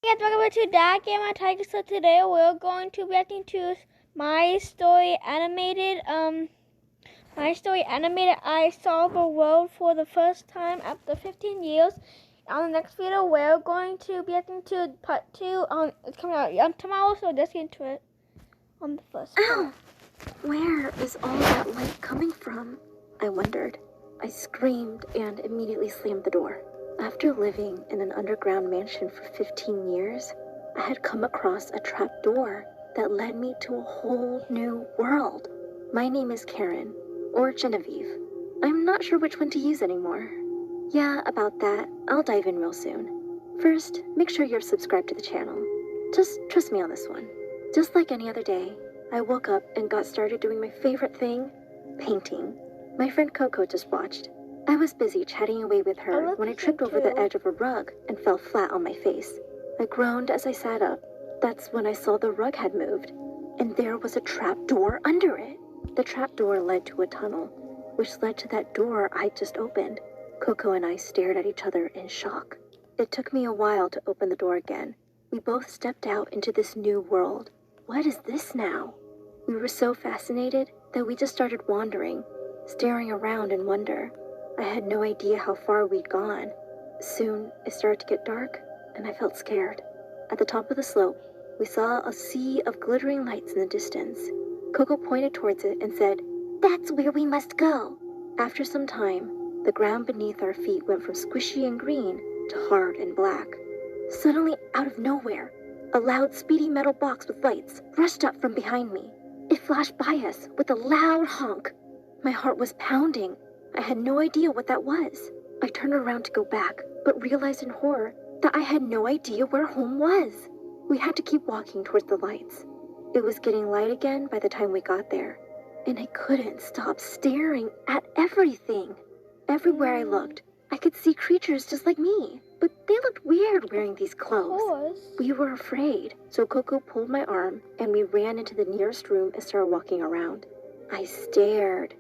Hey guys, welcome back to Dak and My Tiger. So today we're going to be reacting to My Story Animated. My Story Animated. I saw the world for the first time after 15 years. On the next video, we're going to be reacting to part 2. It's coming out tomorrow, so let's get into it. On the first part. Where is all that light coming from? I wondered. I screamed and immediately slammed the door. After living in an underground mansion for 15 years, I had come across a trap door that led me to a whole new world. My name is Karen, or Genevieve. I'm not sure which one to use anymore. Yeah, about that, I'll dive in real soon. First, make sure you're subscribed to the channel. Just trust me on this one. Just like any other day, I woke up and got started doing my favorite thing, painting. My friend Coco just watched. I was busy chatting away with her when I tripped over the edge of a rug and fell flat on my face. I groaned as I sat up. That's when I saw the rug had moved, and there was a trap door under it. The trap door led to a tunnel, which led to that door I just opened. Coco and I stared at each other in shock. It took me a while to open the door again. We both stepped out into this new world. What is this now? We were so fascinated that we just started wandering, staring around in wonder. I had no idea how far we'd gone. Soon, it started to get dark, and I felt scared. At the top of the slope, we saw a sea of glittering lights in the distance. Coco pointed towards it and said, "That's where we must go." After some time, the ground beneath our feet went from squishy and green to hard and black. Suddenly, out of nowhere, a loud, speedy metal box with lights rushed up from behind me. It flashed by us with a loud honk. My heart was pounding. I had no idea what that was. I turned around to go back, but realized in horror that I had no idea where home was. We had to keep walking towards the lights. It was getting light again by the time we got there, and I couldn't stop staring at everything. Everywhere I looked, I could see creatures just like me, but they looked weird wearing these clothes. We were afraid, so Coco pulled my arm, and we ran into the nearest room and started walking around. I stared.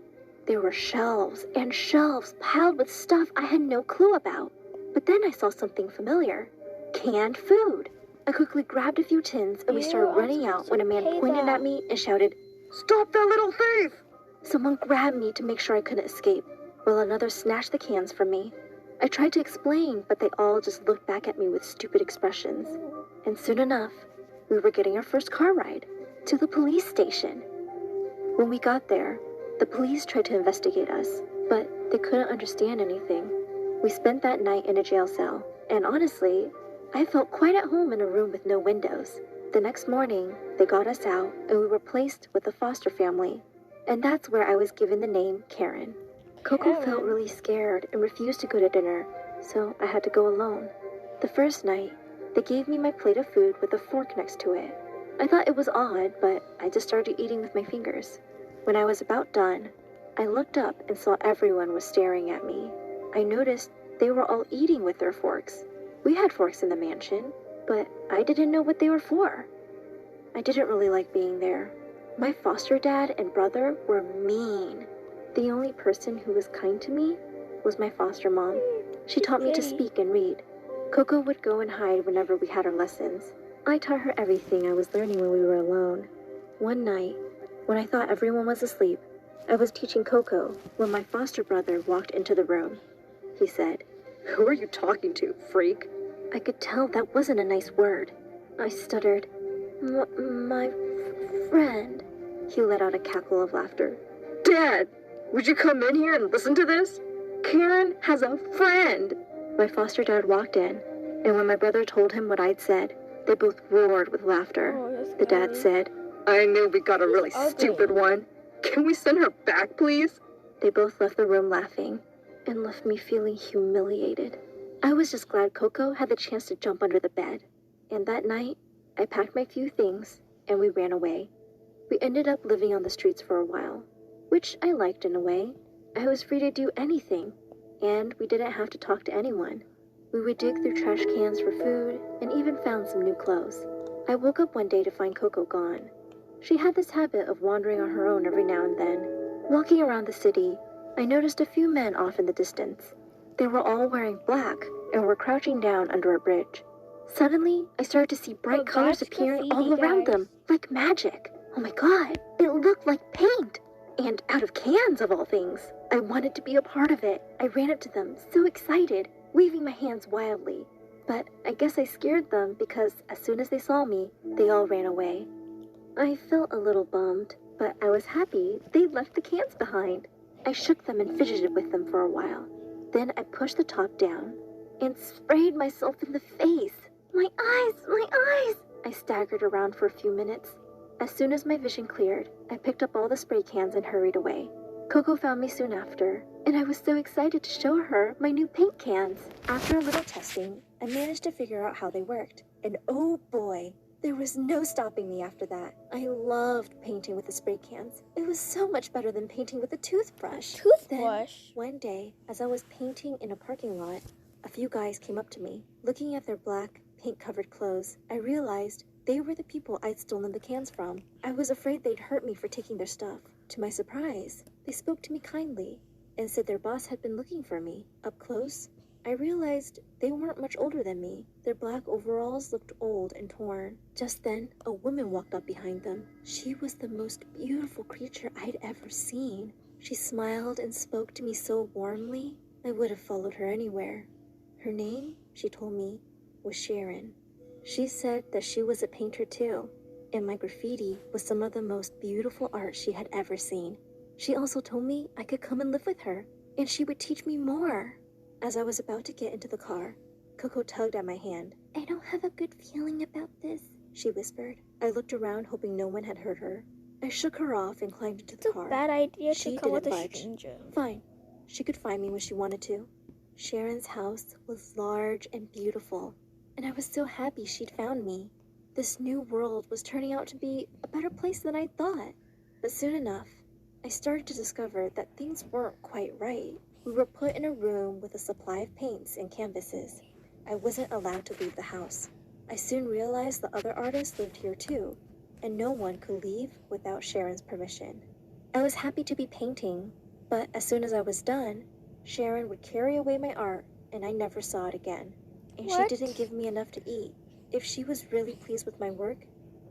There were shelves and shelves piled with stuff I had no clue about. But then I saw something familiar. Canned food. I quickly grabbed a few tins and we started running out when a man pointed at me and shouted, "Stop that little thief!" Someone grabbed me to make sure I couldn't escape, while another snatched the cans from me. I tried to explain, but they all just looked back at me with stupid expressions. And soon enough, we were getting our first car ride to the police station. When we got there, the police tried to investigate us, but they couldn't understand anything. We spent that night in a jail cell, and honestly, I felt quite at home in a room with no windows. The next morning, they got us out, and we were placed with a foster family, and that's where I was given the name Karen. Coco felt really scared and refused to go to dinner, so I had to go alone. The first night, they gave me my plate of food with a fork next to it. I thought it was odd, but I just started eating with my fingers. When I was about done, I looked up and saw everyone was staring at me. I noticed they were all eating with their forks. We had forks in the mansion, but I didn't know what they were for. I didn't really like being there. My foster dad and brother were mean. The only person who was kind to me was my foster mom. She taught me to speak and read. Coco would go and hide whenever we had our lessons. I taught her everything I was learning when we were alone. One night, when I thought everyone was asleep, I was teaching Coco when my foster brother walked into the room. He said, "Who are you talking to, freak?" I could tell that wasn't a nice word. I stuttered, My friend." He let out a cackle of laughter. "Dad, would you come in here and listen to this? Karen has a friend." My foster dad walked in, and when my brother told him what I'd said, they both roared with laughter. The dad said, "I knew we got a really stupid one. Can we send her back, please?" They both left the room laughing and left me feeling humiliated. I was just glad Coco had the chance to jump under the bed. And that night, I packed my few things and we ran away. We ended up living on the streets for a while, which I liked in a way. I was free to do anything, and we didn't have to talk to anyone. We would dig through trash cans for food and even found some new clothes. I woke up one day to find Coco gone. She had this habit of wandering on her own every now and then. Walking around the city, I noticed a few men off in the distance. They were all wearing black and were crouching down under a bridge. Suddenly, I started to see bright Oh, colors that's appearing all graffiti, around guys. them, like magic. Oh my god, it looked like paint! And out of cans, of all things. I wanted to be a part of it. I ran up to them, so excited, waving my hands wildly. But I guess I scared them because as soon as they saw me, they all ran away. I felt a little bummed, but I was happy they left the cans behind. I shook them and fidgeted with them for a while. Then I pushed the top down and sprayed myself in the face. My eyes, my eyes! I staggered around for a few minutes. As soon as my vision cleared, I picked up all the spray cans and hurried away. Coco found me soon after, and I was so excited to show her my new paint cans. After a little testing, I managed to figure out how they worked. And oh boy, there was no stopping me after that. I loved painting with the spray cans. It was so much better than painting with a toothbrush. Then, one day, as I was painting in a parking lot, a few guys came up to me. Looking at their black, paint-covered clothes, I realized they were the people I'd stolen the cans from. I was afraid they'd hurt me for taking their stuff. To my surprise, they spoke to me kindly and said their boss had been looking for me. Up close, I realized they weren't much older than me. Their black overalls looked old and torn. Just then, a woman walked up behind them. She was the most beautiful creature I'd ever seen. She smiled and spoke to me so warmly, I would have followed her anywhere. Her name, she told me, was Sharon. She said that she was a painter too, and my graffiti was some of the most beautiful art she had ever seen. She also told me I could come and live with her, and she would teach me more. As I was about to get into the car, Coco tugged at my hand. I don't have a good feeling about this, she whispered. I looked around, hoping no one had heard her. I shook her off and climbed into the car. Bad idea She to come with didn't a budge. stranger. Fine. She could find me when she wanted to. Sharon's house was large and beautiful, and I was so happy she'd found me. This new world was turning out to be a better place than I thought. But soon enough, I started to discover that things weren't quite right. We were put in a room with a supply of paints and canvases. I wasn't allowed to leave the house. I soon realized the other artists lived here too, and no one could leave without Sharon's permission. I was happy to be painting, but as soon as I was done, Sharon would carry away my art, and I never saw it again. And What? she didn't give me enough to eat. If she was really pleased with my work,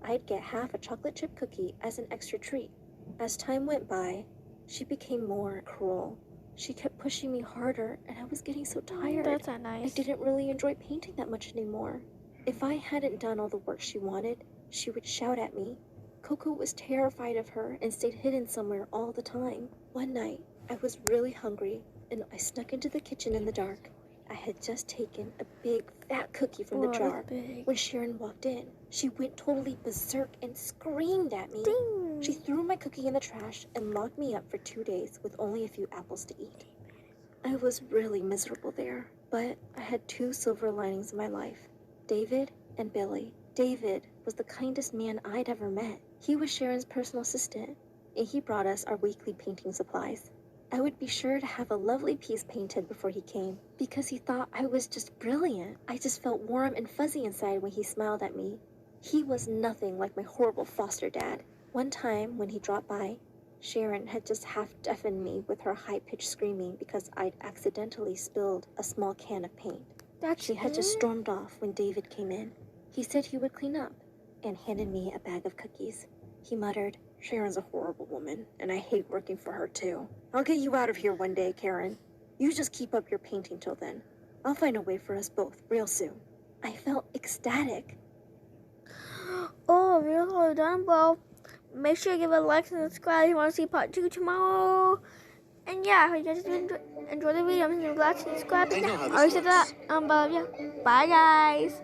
I'd get half a chocolate chip cookie as an extra treat. As time went by, she became more cruel. She kept pushing me harder, and I was getting so tired. That's not I nice. didn't really enjoy painting that much anymore. If I hadn't done all the work she wanted, she would shout at me. Coco was terrified of her and stayed hidden somewhere all the time. One night, I was really hungry, and I snuck into the kitchen in the dark. I had just taken a big, fat cookie from the Whoa, jar. that's big. When Sharon walked in, she went totally berserk and screamed at me. Ding. She threw my cookie in the trash and locked me up for 2 days with only a few apples to eat. I was really miserable there, but I had two silver linings in my life, David and Billy. David was the kindest man I'd ever met. He was Sharon's personal assistant, and he brought us our weekly painting supplies. I would be sure to have a lovely piece painted before he came, because he thought I was just brilliant. I just felt warm and fuzzy inside when he smiled at me. He was nothing like my horrible foster dad. One time when he dropped by, Sharon had just half-deafened me with her high-pitched screaming because I'd accidentally spilled a small can of paint. She had just stormed off when David came in. He said he would clean up and handed me a bag of cookies. He muttered, "Sharon's a horrible woman, and I hate working for her too. I'll get you out of here one day, Karen. You just keep up your painting till then. I'll find a way for us both real soon." I felt ecstatic. Oh, we're all done. Well, make sure you give a like and subscribe if you want to see part 2 tomorrow. And yeah, if you guys enjoy the video, I'm glad to subscribe. I know how this I already said that. works. But yeah, bye guys.